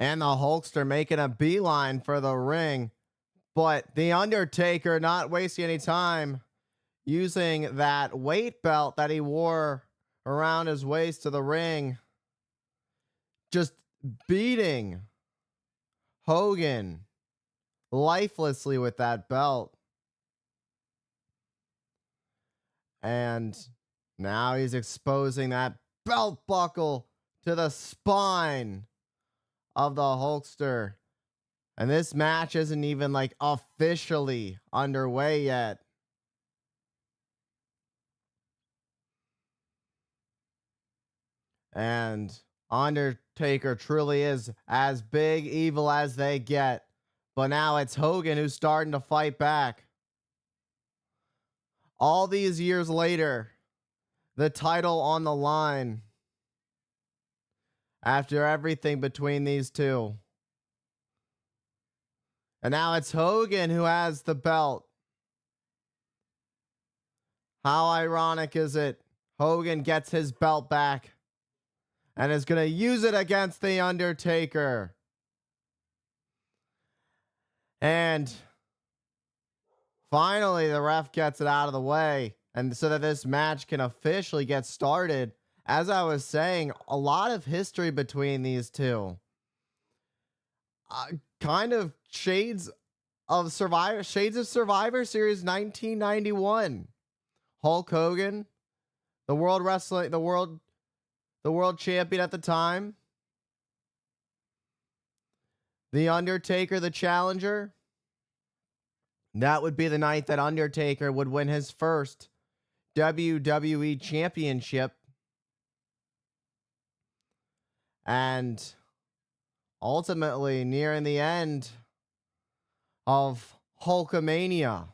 And the Hulkster making a beeline for the ring. But the Undertaker not wasting any time, using that weight belt that he wore around his waist to the ring. Just beating Hogan lifelessly with that belt. And now he's exposing that belt buckle to the spine of the Hulkster. And this match isn't even like officially underway yet. And Undertaker truly is as big evil as they get. But now it's Hogan who's starting to fight back. All these years later, the title on the line. After everything between these two. And now it's Hogan who has the belt. How ironic is it? Hogan gets his belt back and is going to use it against The Undertaker. And finally, the ref gets it out of the way, and so that this match can officially get started. As I was saying, a lot of history between these two. Kind of shades of Survivor Series 1991. Hulk Hogan, the world champion at the time. The Undertaker, the challenger. That would be the night that Undertaker would win his first WWE championship. And ultimately nearing the end of Hulkamania.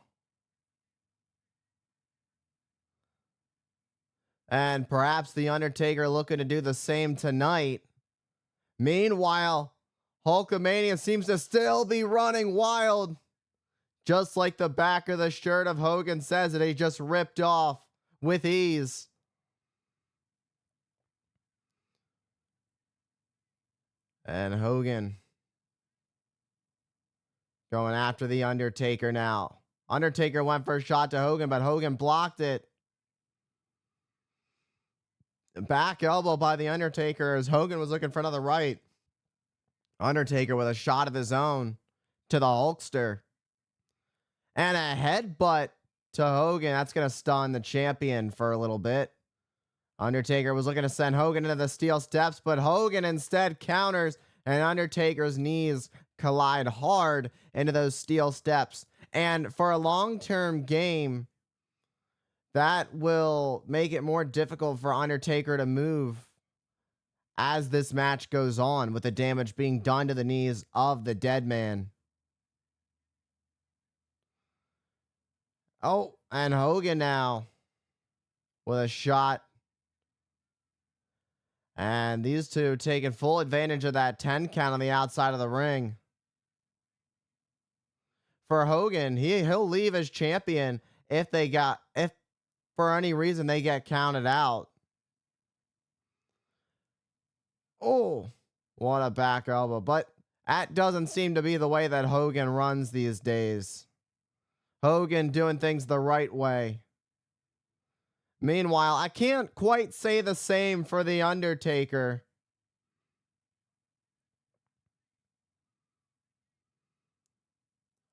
And perhaps The Undertaker looking to do the same tonight. Meanwhile, Hulkamania seems to still be running wild. Just like the back of the shirt of Hogan says that he just ripped off with ease. And Hogan going after The Undertaker now. Undertaker went for a shot to Hogan, but Hogan blocked it. Back elbow by The Undertaker as Hogan was looking for another right. Undertaker with a shot of his own to the Hulkster. And a headbutt to Hogan. That's going to stun the champion for a little bit. Undertaker was looking to send Hogan into the steel steps, but Hogan instead counters, and Undertaker's knees collide hard into those steel steps. And for a long-term game, that will make it more difficult for Undertaker to move as this match goes on, with the damage being done to the knees of the dead man. Oh, and Hogan now with a shot. And these two taking full advantage of that 10 count on the outside of the ring. For Hogan, he'll leave as champion if for any reason they get counted out. Oh, what a back elbow. But that doesn't seem to be the way that Hogan runs these days. Hogan doing things the right way. Meanwhile, I can't quite say the same for The Undertaker.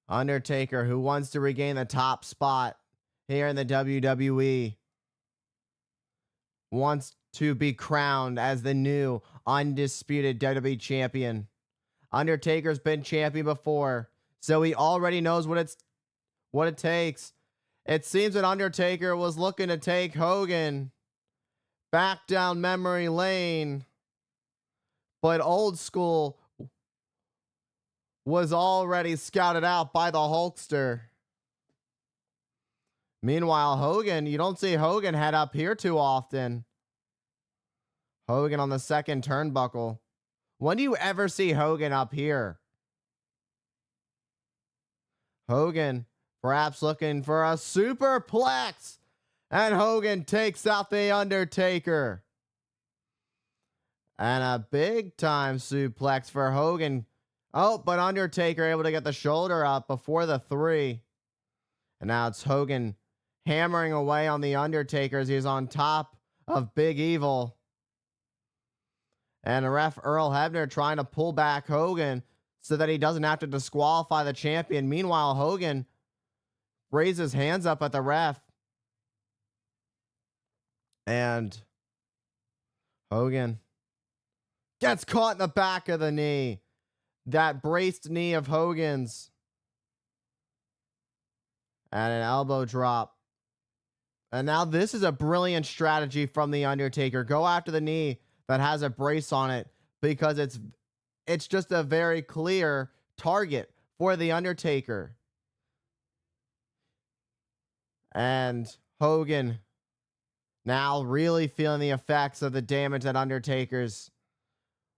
Undertaker, who wants to regain the top spot here in the WWE, wants to be crowned as the new undisputed WWE champion. Undertaker's been champion before, so he already knows what it takes. It seems that Undertaker was looking to take Hogan back down memory lane, but Old School was already scouted out by the Hulkster. Meanwhile, Hogan, you don't see Hogan head up here too often. Hogan on the second turnbuckle. When do you ever see Hogan up here? Hogan perhaps looking for a superplex. And Hogan takes out The Undertaker. And a big time suplex for Hogan. Oh, but Undertaker able to get the shoulder up before the 3. And now it's Hogan hammering away on the Undertaker as he's on top of Big Evil. And ref Earl Hebner trying to pull back Hogan so that he doesn't have to disqualify the champion. Meanwhile, Hogan raises hands up at the ref. And Hogan gets caught in the back of the knee. That braced knee of Hogan's. And an elbow drop. And now this is a brilliant strategy from The Undertaker. Go after the knee that has a brace on it because it's just a very clear target for The Undertaker. And Hogan now really feeling the effects of the damage that Undertaker's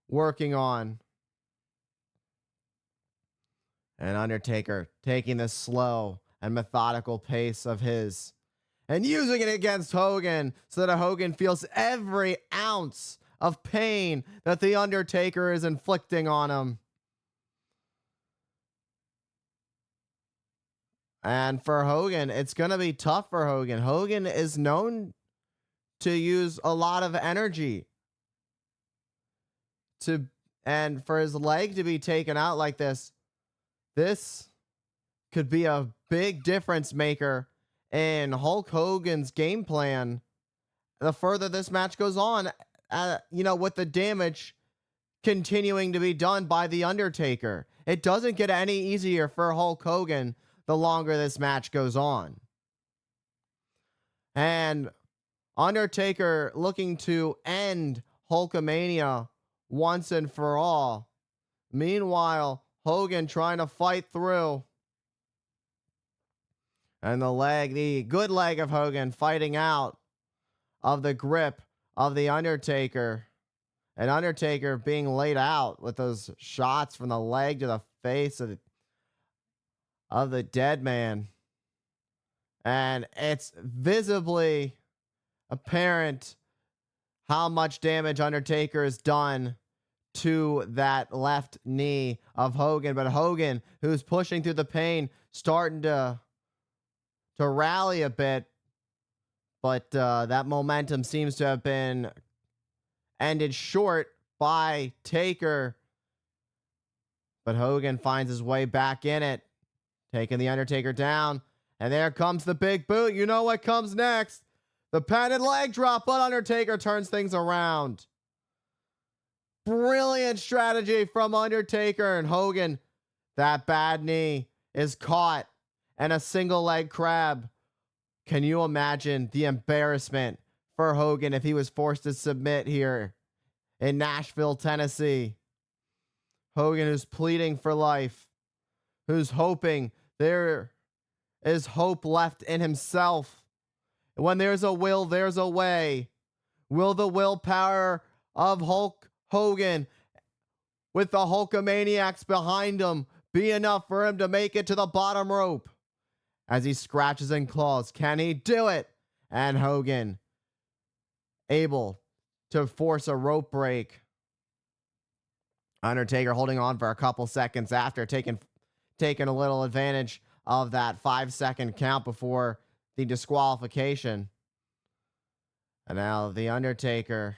working on. And Undertaker taking this slow and methodical pace of his and using it against Hogan so that Hogan feels every ounce of pain that The Undertaker is inflicting on him. And for Hogan, it's going to be tough for Hogan. Hogan is known to use a lot of energy and for his leg to be taken out like this could be a big difference maker in Hulk Hogan's game plan the further this match goes on, with the damage continuing to be done by The Undertaker. It doesn't get any easier for Hulk Hogan the longer this match goes on. And Undertaker looking to end Hulkamania once and for all. Meanwhile, Hogan trying to fight through. And the good leg of Hogan fighting out of the grip of The Undertaker. And Undertaker being laid out with those shots from the leg to the face of the dead man. And it's visibly apparent how much damage Undertaker has done to that left knee of Hogan. But Hogan, who's pushing through the pain, starting to rally a bit. But that momentum seems to have been ended short by Taker. But Hogan finds his way back in it, taking The Undertaker down. And there comes the big boot. You know what comes next. The padded leg drop, but Undertaker turns things around. Brilliant strategy from Undertaker. And Hogan, that bad knee is caught. And a single leg crab. Can you imagine the embarrassment for Hogan if he was forced to submit here in Nashville, Tennessee? Hogan who's pleading for life, who's hoping there is hope left in himself. When there's a will, there's a way. Will the willpower of Hulk Hogan with the Hulkamaniacs behind him be enough for him to make it to the bottom rope? As he scratches and claws, can he do it? And Hogan able to force a rope break. Undertaker holding on for a couple seconds after taking a little advantage of that 5-second count before the disqualification. And now The Undertaker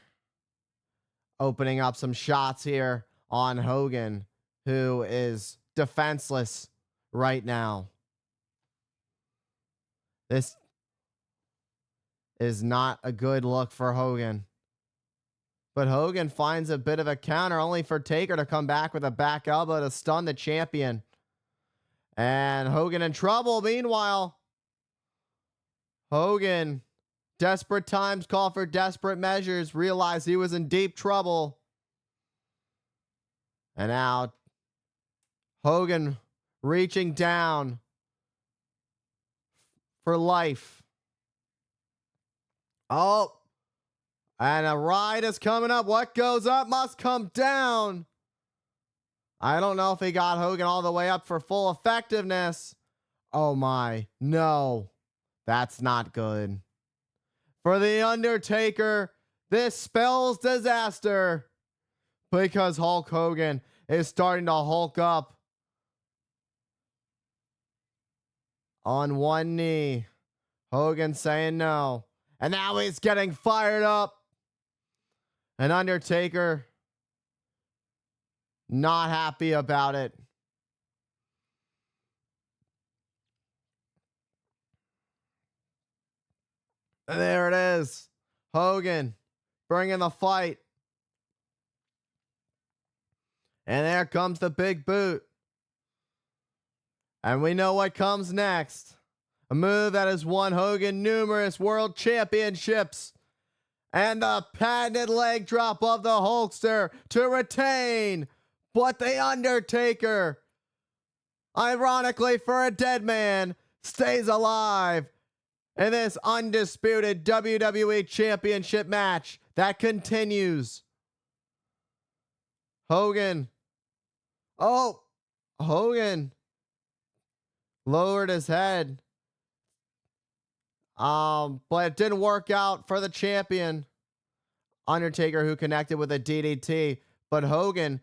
opening up some shots here on Hogan, who is defenseless right now. This is not a good look for Hogan. But Hogan finds a bit of a counter, only for Taker to come back with a back elbow to stun the champion. And Hogan in trouble. Meanwhile, Hogan, desperate times call for desperate measures, realized he was in deep trouble. And now Hogan reaching down for life. Oh, and a ride is coming up. What goes up must come down. I don't know if he got Hogan all the way up for full effectiveness. Oh my, no, that's not good. For The Undertaker, this spells disaster. because Hulk Hogan is starting to hulk up on one knee. Hogan saying no. And now he's getting fired up. And Undertaker not happy about it. And there it is. Hogan bringing the fight. And there comes the big boot. And we know what comes next. A move that has won Hogan numerous world championships. And the patented leg drop of the Hulkster to retain. But the Undertaker, ironically for a dead man, stays alive in this undisputed WWE Championship match that continues. Hogan. Oh, Hogan lowered his head. But it didn't work out for the champion, Undertaker, who connected with a DDT. But Hogan,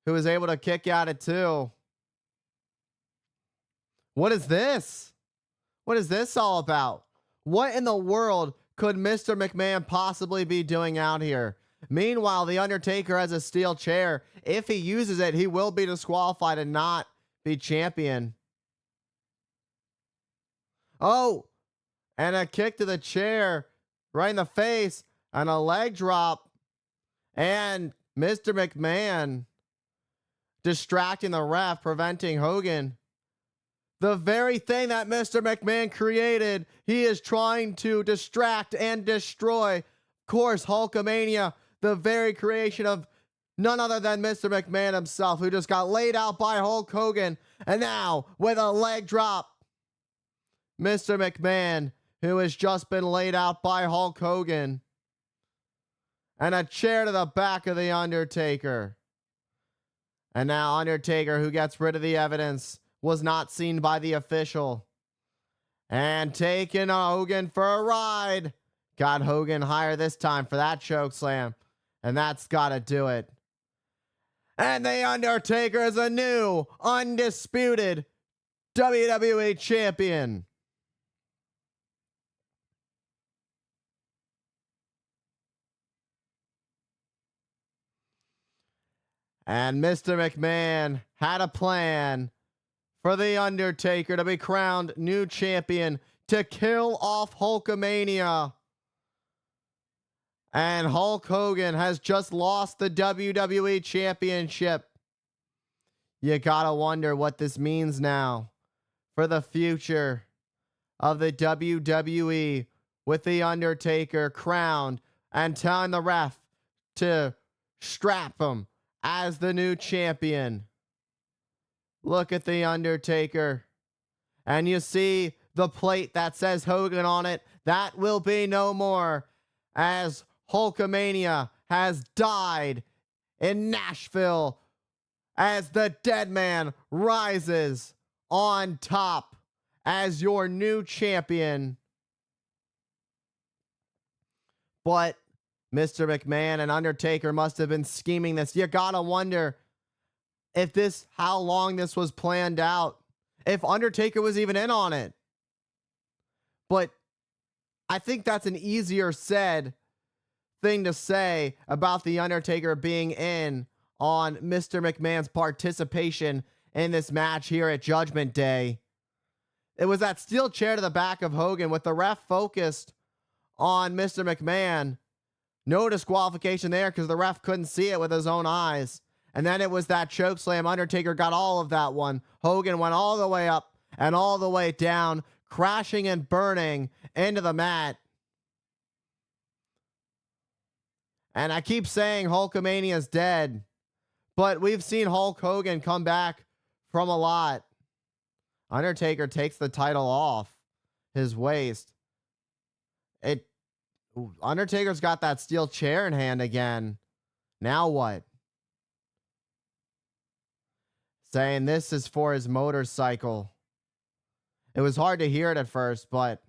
who was able to kick out at two. What is this? What is this all about? What in the world could Mr. McMahon possibly be doing out here? Meanwhile, the Undertaker has a steel chair. If he uses it, he will be disqualified and not be champion. Oh, and a kick to the chair right in the face and a leg drop. And Mr. McMahon distracting the ref, preventing Hogan. The very thing that Mr. McMahon created, he is trying to distract and destroy. Of course, Hulkamania, the very creation of none other than Mr. McMahon himself, who just got laid out by Hulk Hogan. And now, with a leg drop, Mr. McMahon, who has just been laid out by Hulk Hogan. And a chair to the back of the Undertaker. And now Undertaker, who gets rid of the evidence, was not seen by the official. And taking Hogan for a ride. Got Hogan higher this time for that choke slam. And that's got to do it. And the Undertaker is a new, undisputed WWE champion. And Mr. McMahon had a plan for the Undertaker to be crowned new champion to kill off Hulkamania. And Hulk Hogan has just lost the WWE Championship. You gotta wonder what this means now for the future of the WWE with the Undertaker crowned and telling the ref to strap him as the new champion. Look at the Undertaker. And you see the plate that says Hogan on it. That will be no more, as Hulkamania has died in Nashville as the dead man rises on top as your new champion. But Mr. McMahon and Undertaker must have been scheming this. You gotta wonder if how long this was planned out. If Undertaker was even in on it. But I think that's an easier said thing to say about the Undertaker being in on Mr. McMahon's participation in this match here at Judgment Day. It was that steel chair to the back of Hogan with the ref focused on Mr. McMahon. No disqualification there because the ref couldn't see it with his own eyes. And then it was that choke slam. Undertaker got all of that one. Hogan went all the way up and all the way down, crashing and burning into the mat. And I keep saying Hulkamania is dead, but we've seen Hulk Hogan come back from a lot. Undertaker takes the title off his waist. Undertaker's got that steel chair in hand again. Now what? Saying this is for his motorcycle. It was hard to hear it at first, but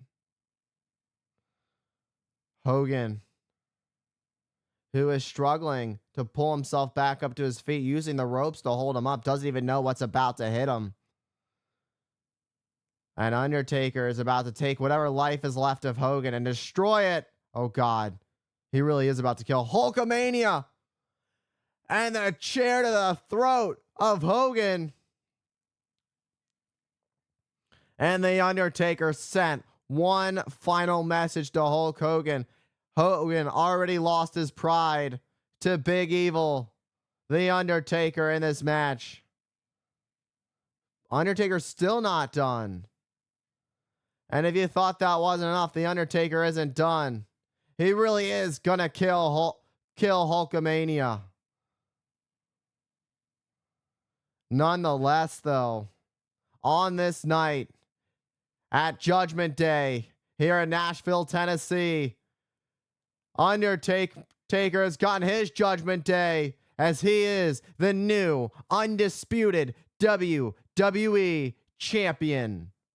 Hogan, who is struggling to pull himself back up to his feet, using the ropes to hold him up, doesn't even know what's about to hit him. And Undertaker is about to take whatever life is left of Hogan and destroy it. Oh, God. He really is about to kill Hulkamania. And the chair to the throat of Hogan. And the Undertaker sent one final message to Hulk Hogan. Hogan already lost his pride to Big Evil, the Undertaker, in this match. Undertaker's still not done. And if you thought that wasn't enough, the Undertaker isn't done. He really is gonna kill Hulkamania. Nonetheless, though, on this night at Judgment Day here in Nashville, Tennessee, Undertaker has gotten his Judgment Day as he is the new undisputed WWE champion.